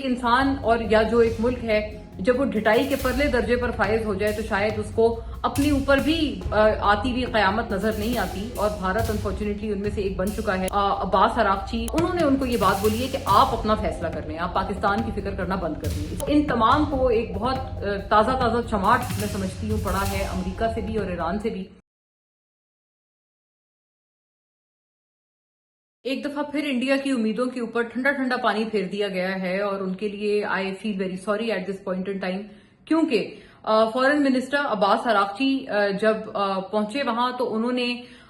ایک انسان اور یا جو ایک ملک ہے جب وہ ڈھٹائی کے پرلے درجے پر فائز ہو جائے تو شاید اس کو اپنی اوپر بھی آتی ہوئی قیامت نظر نہیں آتی، اور بھارت انفارچونیٹلی ان میں سے ایک بن چکا ہے۔ عباس اراغچی انہوں نے ان کو یہ بات بولی ہے کہ آپ اپنا فیصلہ کر لیں، آپ پاکستان کی فکر کرنا بند کر دیں۔ ان تمام کو ایک بہت تازہ چماٹ میں سمجھتی ہوں پڑا ہے امریکہ سے بھی اور ایران سے بھی۔ ایک دفعہ پھر انڈیا کی امیدوں کے اوپر ٹھنڈا پانی پھیر دیا گیا ہے، اور ان کے لیے I feel very sorry at this point in time, کیونکہ فارن منسٹر عباس اراغچی جب پہنچے وہاں تو انہوں نے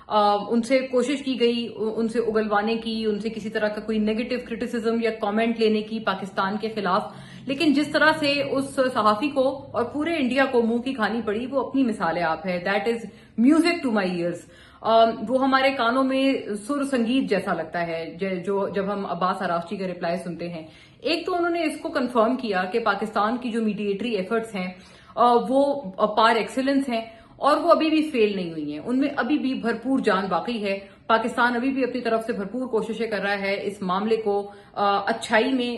ان سے کوشش کی گئی ان سے اگلوانے کی، ان سے کسی طرح کا کوئی نیگیٹو کرٹیسزم یا کامنٹ لینے کی پاکستان کے خلاف، لیکن جس طرح سے اس صحافی کو اور پورے انڈیا کو منہ کی کھانی پڑی وہ اپنی مثال آپ ہے۔ That is music to my ears. وہ ہمارے کانوں میں سر سنگیت جیسا لگتا ہے جب ہم عباس اراغچی کا رپلائی سنتے ہیں۔ ایک تو انہوں نے اس کو کنفرم کیا کہ پاکستان کی جو میڈیٹری ایفرٹس ہیں وہ پار ایکسیلنس ہیں، اور وہ ابھی بھی فیل نہیں ہوئی ہیں، ان میں ابھی بھی بھرپور جان باقی ہے۔ پاکستان ابھی بھی اپنی طرف سے بھرپور کوششیں کر رہا ہے اس معاملے کو اچھائی میں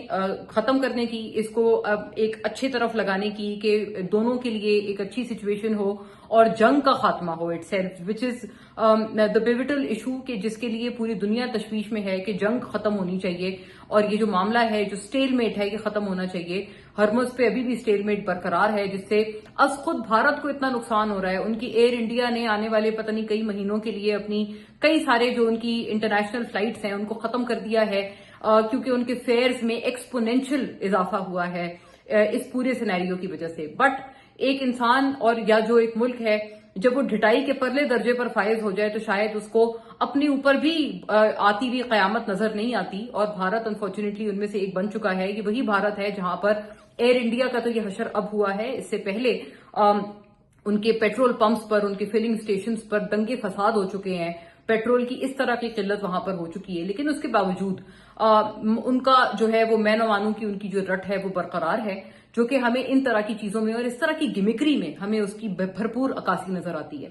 ختم کرنے کی، اس کو ایک اچھی طرف لگانے کی کہ دونوں کے لیے ایک اچھی سچویشن ہو اور جنگ کا خاتمہ ہو itself, which is the pivotal issue, کہ جس کے لیے پوری دنیا تشویش میں ہے کہ جنگ ختم ہونی چاہیے، اور یہ جو معاملہ ہے جو سٹیل میٹ ہے یہ ختم ہونا چاہیے۔ ہرمز پہ ابھی بھی سٹیل میٹ برقرار ہے، جس سے از خود بھارت کو اتنا نقصان ہو رہا ہے۔ ان کی ایئر انڈیا نے آنے والے پتہ نہیں کئی مہینوں کے لیے اپنی کئی سارے جو ان کی انٹرنیشنل فلائٹس ہیں ان کو ختم کر دیا ہے، کیونکہ ان کے فیئرز میں ایکسپونینشل اضافہ ہوا ہے اس پورے سینیریو کی وجہ سے۔ بٹ ایک انسان اور یا جو ایک ملک ہے جب وہ ڈھٹائی کے پرلے درجے پر فائز ہو جائے تو شاید اس کو اپنی اوپر بھی آتی ہوئی قیامت نظر نہیں آتی، اور بھارت انفارچونیٹلی ان میں سے ایک بن چکا ہے۔ یہ وہی بھارت ہے جہاں پر ایئر انڈیا کا تو یہ حشر اب ہوا ہے، اس سے پہلے ان کے پیٹرول پمپس پر، ان کے فلنگ سٹیشنز پر دنگے فساد ہو چکے ہیں، پیٹرول کی اس طرح کی قلت وہاں پر ہو چکی ہے، لیکن اس کے باوجود ان کا جو ہے وہ مینو مانو کی ان کی جو رٹ ہے وہ برقرار ہے، جو کہ ہمیں ان طرح کی چیزوں میں اور اس طرح کی گمکری میں ہمیں اس کی بھرپور عکاسی نظر آتی ہے۔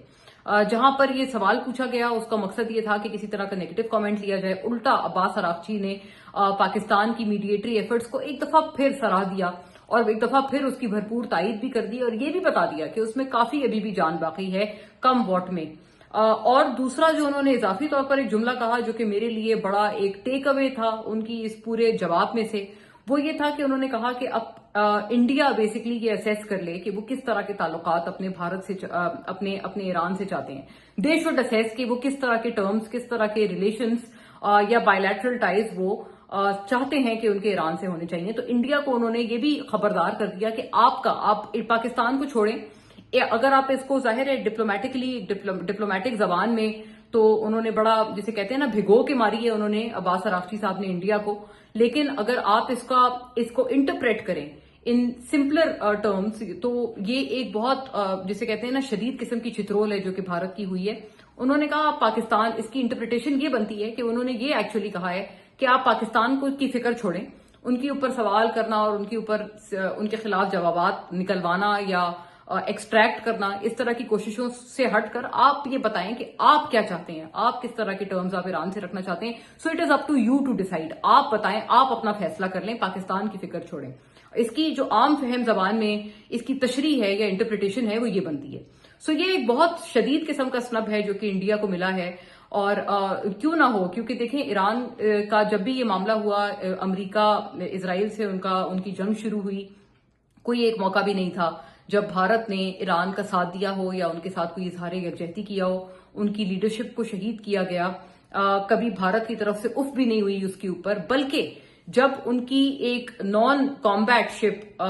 جہاں پر یہ سوال پوچھا گیا اس کا مقصد یہ تھا کہ کسی طرح کا نیگیٹو کامنٹ لیا جائے، الٹا عباس اراغچی نے پاکستان کی میڈیٹری ایفرٹس کو ایک دفعہ پھر سراہ دیا، اور ایک دفعہ پھر اس کی بھرپور تائید بھی کر دی، اور یہ بھی بتا دیا کہ اس میں کافی ابھی بھی جان باقی ہے کم واٹ میں۔ اور دوسرا جو انہوں نے اضافی طور پر ایک جملہ کہا جو کہ میرے لیے بڑا ایک ٹیک اوے تھا ان کی اس پورے جواب میں سے، وہ یہ تھا کہ انہوں نے کہا کہ اب انڈیا بیسکلی یہ اسیس کر لے کہ وہ کس طرح کے تعلقات اپنے بھارت سے اپنے ایران سے چاہتے ہیں۔ دے شوڈ اسیس کہ وہ کس طرح کے ٹرمز، کس طرح کے ریلیشنز یا بائیلیٹرل ٹائز وہ چاہتے ہیں کہ ان کے ایران سے ہونے چاہیے۔ تو انڈیا کو انہوں نے یہ بھی خبردار کر دیا کہ آپ پاکستان کو چھوڑیں، اگر آپ اس کو ظاہر ہے ڈپلومیٹک زبان میں تو انہوں نے بڑا جسے کہتے ہیں نا بھگو کے ماری ہے انہوں نے عباس اراغچی صاحب نے انڈیا کو، لیکن اگر آپ اس کو انٹرپریٹ کریں ان سمپلر ٹرمز تو یہ ایک بہت جسے کہتے ہیں نا شدید قسم کی چترول ہے جو کہ بھارت کی ہوئی ہے۔ انہوں نے کہا پاکستان، اس کی انٹرپریٹیشن یہ بنتی ہے کہ انہوں نے یہ ایکچولی کہا ہے کہ آپ پاکستان کی فکر چھوڑیں، ان کے اوپر سوال کرنا اور ان کے خلاف جوابات نکلوانا یا ایکسٹریکٹ کرنا، اس طرح کی کوششوں سے ہٹ کر آپ یہ بتائیں کہ آپ کیا چاہتے ہیں، آپ کس طرح کے ٹرمز آپ ایران سے رکھنا چاہتے ہیں۔ So it is up to you to decide, آپ بتائیں، آپ اپنا فیصلہ کر لیں، پاکستان کی فکر چھوڑیں۔ اس کی جو عام فہم زبان میں اس کی تشریح ہے یا انٹرپریٹیشن ہے وہ یہ بنتی ہے۔ سو یہ ایک بہت شدید قسم کا سنب ہے جو کہ انڈیا کو ملا ہے، اور کیوں نہ ہو، کیونکہ دیکھیں ایران کا جب بھی یہ معاملہ ہوا، امریکہ اسرائیل سے ان کی جنگ شروع ہوئی، کوئی ایک موقع بھی نہیں تھا جب بھارت نے ایران کا ساتھ دیا ہو یا ان کے ساتھ کوئی اظہار یکجہتی کیا ہو، ان کی لیڈرشپ کو شہید کیا گیا، کبھی بھارت کی طرف سے اف بھی نہیں ہوئی اس کے اوپر، بلکہ جب ان کی ایک نان کامبیٹ شپ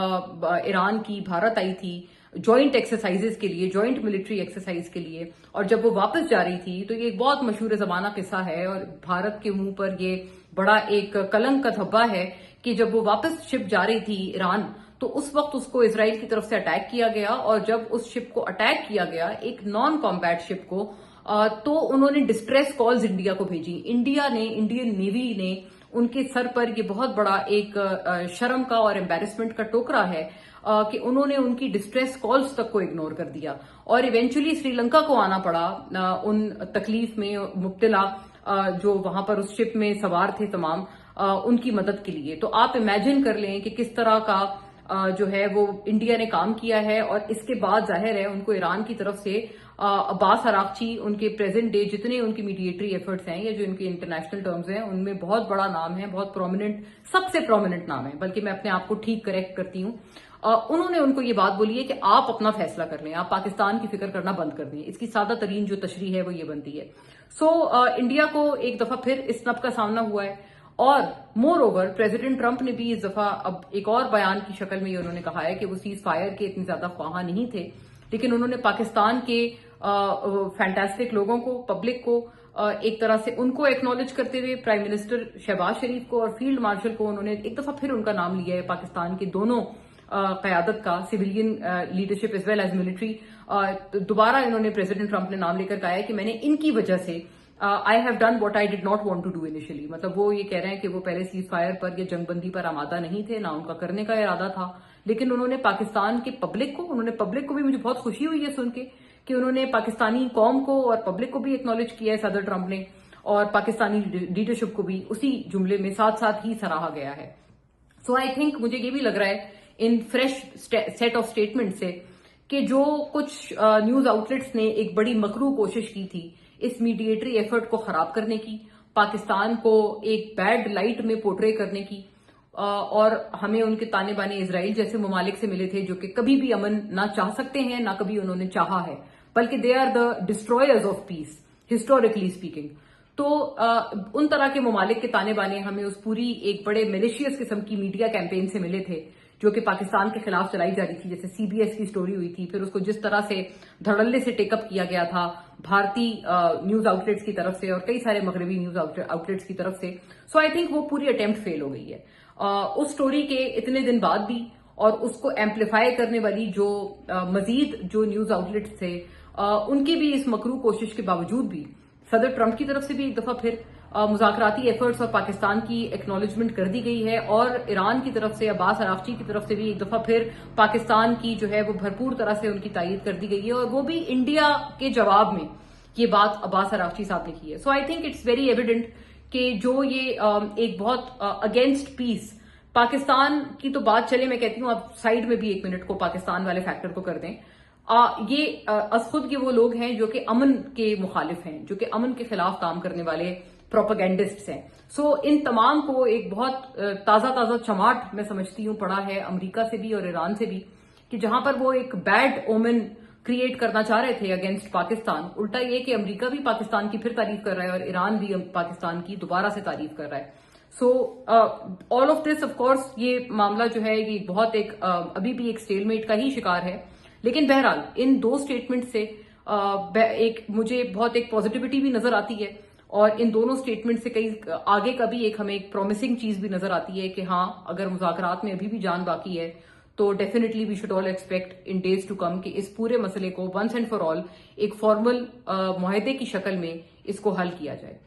ایران کی بھارت آئی تھی جوائنٹ ایکسرسائزز کے لیے، جوائنٹ ملٹری ایکسرسائز کے لیے، اور جب وہ واپس جا رہی تھی تو یہ ایک بہت مشہور زمانہ قصہ ہے، اور بھارت کے منہ پر یہ بڑا ایک کلنک کا دھبا ہے کہ جب وہ واپس شپ جا رہی تھی ایران تو اس وقت اس کو اسرائیل کی طرف سے اٹیک کیا گیا، اور جب اس شپ کو اٹیک کیا گیا ایک نان کامبیٹ شپ کو، تو انہوں نے ڈسٹریس کالز انڈیا کو بھیجی۔ انڈین نیوی نے ان کے سر پر یہ بہت بڑا ایک شرم کا اور امبیرسمنٹ کا ٹوکرا ہے کہ انہوں نے ان کی ڈسٹریس کالز تک کو اگنور کر دیا، اور ایونچولی سری لنکا کو آنا پڑا ان تکلیف میں مبتلا جو وہاں پر اس شپ میں سوار تھے تمام، ان کی مدد کے لیے. تو آپ امیجن کر لیں کہ کس طرح کا جو ہے وہ انڈیا نے کام کیا ہے. اور اس کے بعد ظاہر ہے ان کو ایران کی طرف سے عباس عراقچی ان کے پریزنٹ ڈے جتنے ان کی میڈیٹری ایفرٹس ہیں یا جو ان کے انٹرنیشنل ٹرمز ہیں ان میں بہت بڑا نام ہے, بہت پرومیننٹ, سب سے پرومیننٹ نام ہے, بلکہ میں اپنے آپ کو ٹھیک کریکٹ کرتی ہوں. انہوں نے ان کو یہ بات بولی ہے کہ آپ اپنا فیصلہ کر لیں, آپ پاکستان کی فکر کرنا بند کر دیں. اس کی سادہ ترین جو تشریح ہے وہ یہ بنتی ہے. سو انڈیا کو ایک دفعہ پھر اس نب کا سامنا ہوا ہے. اور مور اوور پریزیڈنٹ ٹرمپ نے بھی اس دفعہ اب ایک اور بیان کی شکل میں یہ انہوں نے کہا ہے کہ وہ سیز فائر کے اتنے زیادہ خواہاں نہیں تھے, لیکن انہوں نے پاکستان کے فینٹاسٹک لوگوں کو, پبلک کو ایک طرح سے ان کو ایکنالج کرتے ہوئے پرائم منسٹر شہباز شریف کو اور فیلڈ مارشل کو انہوں نے ایک دفعہ پھر ان کا نام لیا ہے پاکستان کے دونوں قیادت کا, civilian leadership as well as military. دوبارہ انہوں نے پریزیڈنٹ ٹرمپ نے نام لے کر کہا ہے کہ میں نے ان کی وجہ سے I have done what I did not want to do initially. مطلب وہ یہ کہہ رہے ہیں کہ وہ پہلے سیز فائر پر یا جنگ بندی پر آمادہ نہیں تھے, نہ ان کا کرنے کا ارادہ تھا, لیکن انہوں نے پاکستان کے پبلک کو, انہوں نے پبلک کو بھی, مجھے بہت خوشی ہوئی ہے سن کے کہ انہوں نے پاکستانی قوم کو اور پبلک کو بھی ایکنالج کیا ہے صدر ٹرمپ نے, اور پاکستانی لیڈرشپ کو بھی اسی جملے میں ساتھ ساتھ ہی سراہا گیا ہے. سو آئی تھنک مجھے یہ بھی لگ رہا ہے ان فریش سیٹ آف اسٹیٹمنٹ سے کہ جو کچھ نیوز آؤٹ لیٹس نے ایک بڑی مکروہ کوشش کی تھی اس میڈیٹری ایفرٹ کو خراب کرنے کی, پاکستان کو ایک بیڈ لائٹ میں پورٹرے کرنے کی, اور ہمیں ان کے تانے بانے اسرائیل جیسے ممالک سے ملے تھے جو کہ کبھی بھی امن نہ چاہ سکتے ہیں, نہ کبھی انہوں نے چاہا ہے, بلکہ they are the destroyers of peace historically speaking. تو ان طرح کے ممالک کے تانے بانے ہمیں اس پوری ایک بڑے میلیشیس قسم کی میڈیا کیمپین سے ملے تھے جو کہ پاکستان کے خلاف چلائی جا رہی تھی. جیسے سی بی ایس کی سٹوری ہوئی تھی, پھر اس کو جس طرح سے دھڑلے سے ٹیک اپ کیا گیا تھا بھارتی نیوز آؤٹ لیٹس کی طرف سے اور کئی سارے مغربی نیوز آؤٹ لیٹس کی طرف سے. سو آئی تھنک وہ پوری اٹیمپٹ فیل ہو گئی ہے اس سٹوری کے اتنے دن بعد بھی, اور اس کو ایمپلیفائی کرنے والی جو مزید جو نیوز آؤٹ لیٹس تھے ان کی بھی اس مکروہ کوشش کے باوجود بھی صدر ٹرمپ کی طرف سے بھی ایک دفعہ پھر مذاکراتی ایفرٹس اور پاکستان کی ایکنالجمنٹ کر دی گئی ہے, اور ایران کی طرف سے عباس عراقچی کی طرف سے بھی ایک دفعہ پھر پاکستان کی جو ہے وہ بھرپور طرح سے ان کی تائید کر دی گئی ہے, اور وہ بھی انڈیا کے جواب میں یہ بات عباس عراقچی صاحب نے کی ہے. So I think it's very evident کہ جو یہ ایک بہت اگینسٹ پیس پاکستان کی تو بات چلے, میں کہتی ہوں آپ سائڈ میں بھی ایک منٹ کو پاکستان والے فیکٹر کو کر دیں, یہ از خود کے وہ لوگ ہیں جو کہ امن کے مخالف ہیں, جو کہ امن کے خلاف کام کرنے والے پروپیگنڈسٹس ہیں. سو ان تمام کو ایک بہت تازہ چماٹ میں سمجھتی ہوں پڑا ہے امریکہ سے بھی اور ایران سے بھی, کہ جہاں پر وہ ایک بیڈ اومن کریٹ کرنا چاہ رہے تھے اگینسٹ پاکستان, الٹا یہ کہ امریکہ بھی پاکستان کی پھر تعریف کر رہا ہے اور ایران بھی پاکستان کی دوبارہ سے تعریف کر رہا ہے. So all of this of course یہ معاملہ جو ہے یہ بہت ایک ابھی بھی ایک اسٹیل میٹ کا ہی شکار ہے, لیکن بہرحال ان دو اسٹیٹمنٹ سے ایک مجھے بہت ایک پازیٹیوٹی بھی نظر آتی ہے, اور ان دونوں اسٹیٹمنٹ سے کئی آگے کا بھی ایک ہمیں ایک پرومسنگ چیز بھی نظر آتی ہے کہ ہاں اگر مذاکرات میں ابھی بھی جان باقی ہے تو definitely we should all expect in days to come کہ اس پورے مسئلے کو ونس اینڈ فار آل ایک فارمل معاہدے کی شکل میں اس کو حل کیا جائے.